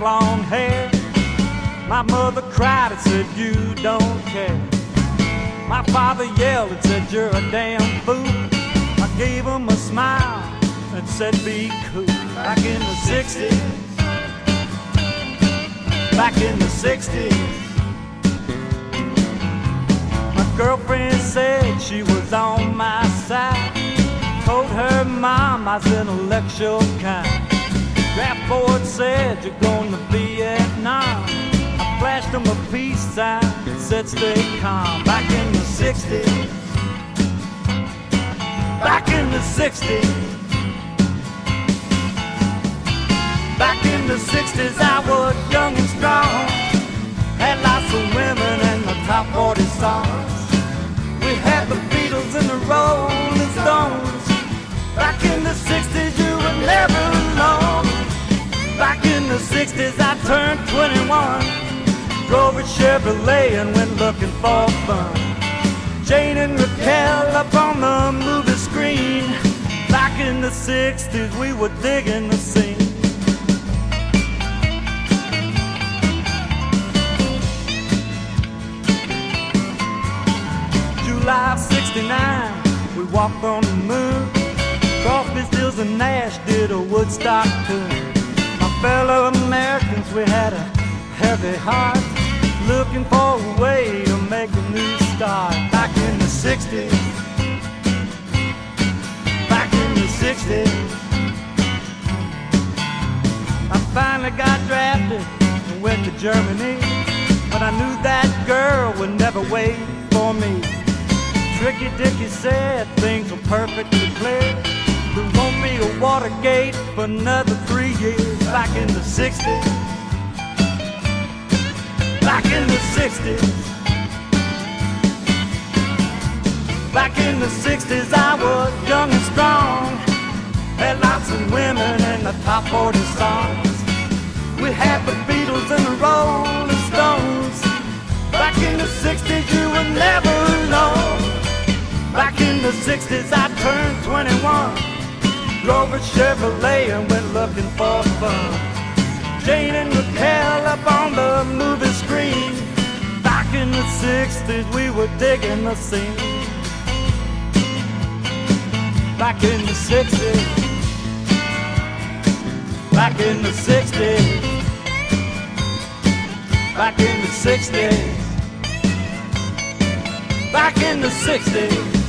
blonde hair. My mother cried and said, you don't care. My father yelled and said, you're a damn fool. I gave him a smile and said, be cool. Back in the 60s, back in the 60s, my girlfriend said she was on my side. Told her mom I was intellectual kind. Draft board said, you're going to Vietnam. I flashed him a peace sign and said, stay calm. Back in the 60s, back in the 60s, back in the 60s I was young and strong. Had lots of women and the top 40 songs. We had the Beatles and the Rolling Stones. Back in the 60s you were never alone. Back in the 60s I turned 21. Drove a Chevrolet and went looking for fun. Jane and Raquel up on the movie screen. Back in the 60s we were digging the scene. July of '69 we walked on the moon. Crosby, Stills and Nash did a Woodstock tour. My fellow Americans, we had a heavy heart, looking for a way to make a new start. Back in the 60s, back in the 60s, I finally got drafted and went to Germany. But I knew that girl would never wait for me. Tricky Dicky said things were perfectly clear. There won't be a Watergate for another 3 years. Back in the 60s, back in the 60s, back in the 60s I was young and strong. Had lots of women and the top 40 songs. We had the Beatles and the Rolling Stones. Back in the 60s you were never alone. Back in the 60s I turned 21. Drove a Chevrolet and went looking for fun. Jane and Raquel up on the movie screen. Back in the 60s we were digging the scene. Back in the 60s, back in the 60s, back in the 60s, back in the 60s.